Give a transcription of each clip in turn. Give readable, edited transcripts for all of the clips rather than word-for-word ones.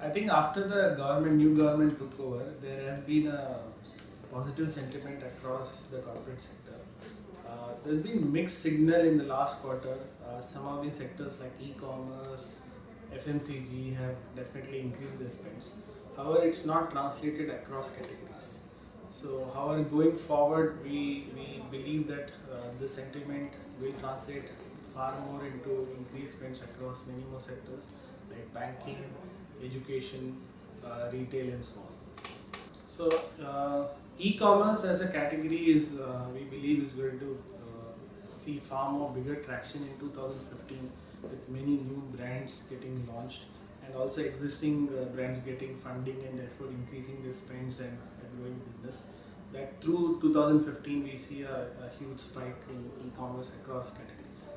I think after the new government took over, there has been a positive sentiment across the corporate sector. There's been mixed signal in the last quarter. Some of these sectors like e-commerce, FMCG have definitely increased their spends. However, it's not translated across categories. So, however, going forward, we believe that the sentiment will translate far more into increased spends across many more sectors like banking, education, retail, and so on. So, e-commerce as a category is, we believe, is going to see far more bigger traction in 2015 with many new brands getting launched and also existing brands getting funding and therefore increasing their spends and growing business. That through 2015 we see a huge spike in e-commerce across categories.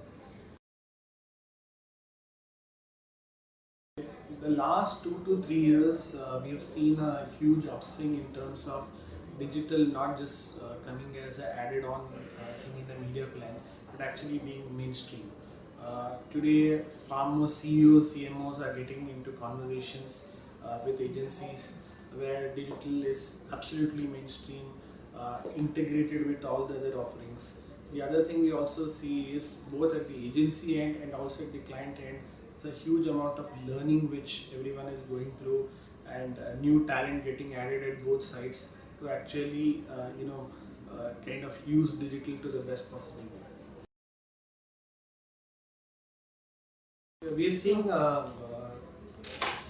The last 2 to 3 years, we have seen a huge upswing in terms of digital, not just coming as an added-on thing in the media plan, but actually being mainstream. Today, far more CEOs, CMOs are getting into conversations with agencies where digital is absolutely mainstream, integrated with all the other offerings. The other thing we also see is both at the agency end and also at the client end, it's a huge amount of learning which everyone is going through and new talent getting added at both sides to actually kind of use digital to the best possible way. We are seeing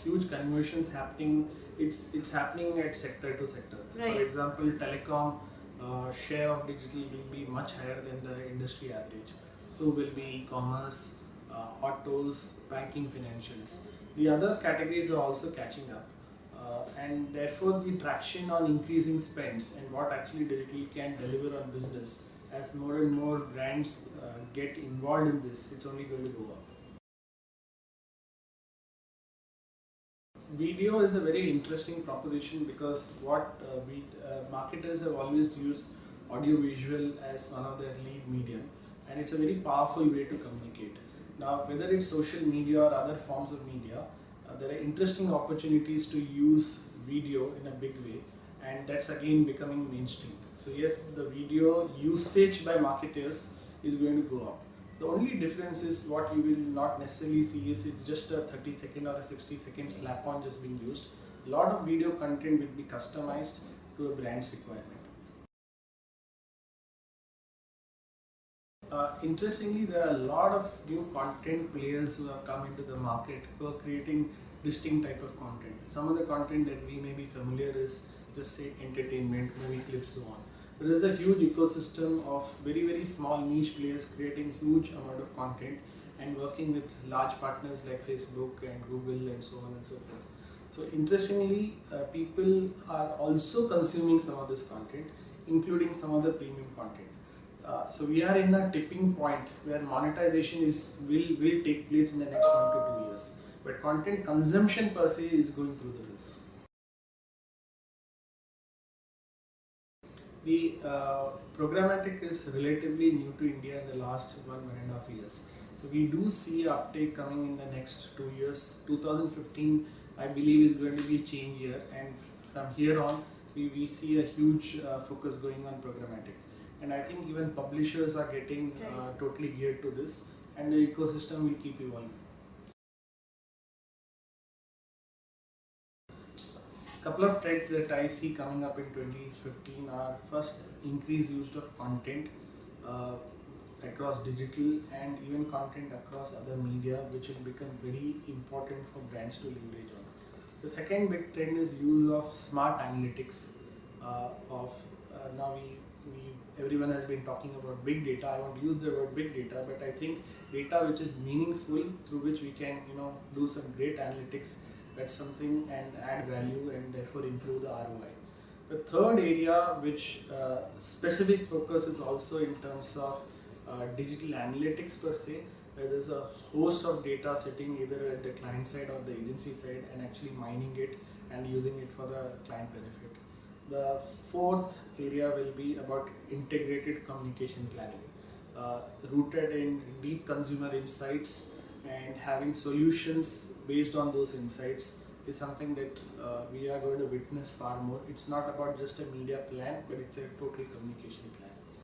huge conversions happening. It's happening at sector to sector. So Right. For example, telecom share of digital will be much higher than the industry average. So will be e-commerce, autos, banking, financials. The other categories are also catching up. And therefore the traction on increasing spends and what actually digital can deliver on business as more and more brands get involved in this, it's only going to go up. Video is a very interesting proposition because what marketers have always used audio visual as one of their lead medium, and it's a very powerful way to communicate. Now, whether it's social media or other forms of media, there are interesting opportunities to use video in a big way, and that's again becoming mainstream. So yes, the video usage by marketers is going to go up. The only difference is what you will not necessarily see is it just a 30-second or a 60-second slap on just being used. A lot of video content will be customized to a brand's requirement. Interestingly, there are a lot of new content players who have come into the market who are creating distinct type of content. Some of the content that we may be familiar is just say entertainment, movie clips, so on. But there's a huge ecosystem of very small niche players creating huge amount of content and working with large partners like Facebook and Google and so on and so forth. So interestingly, people are also consuming some of this content, including some of the premium content. So we are in a tipping point where monetization will take place in the next 1 to 2 years. But content consumption per se is going through the roof. The programmatic is relatively new to India in the last 1.5 years. So we do see uptake coming in the next 2 years. 2015, I believe, is going to be a change year, and from here on, we see a huge focus going on programmatic. And I think even publishers are getting totally geared to this, and the ecosystem will keep evolving. Couple of trends that I see coming up in 2015 are first, increased use of content across digital and even content across other media, which will become very important for brands to leverage on. The second big trend is use of smart analytics. Now everyone has been talking about big data. I won't use the word big data, but I think data which is meaningful, through which we can do some great analytics. That's something, and add value and therefore improve the ROI. The third area which specific focus is also in terms of digital analytics per se, where there's a host of data sitting either at the client side or the agency side and actually mining it and using it for the client benefit. The fourth area will be about integrated communication planning, rooted in deep consumer insights and having solutions based on those insights is something that we are going to witness far more. It's not about just a media plan, but it's a total communication plan.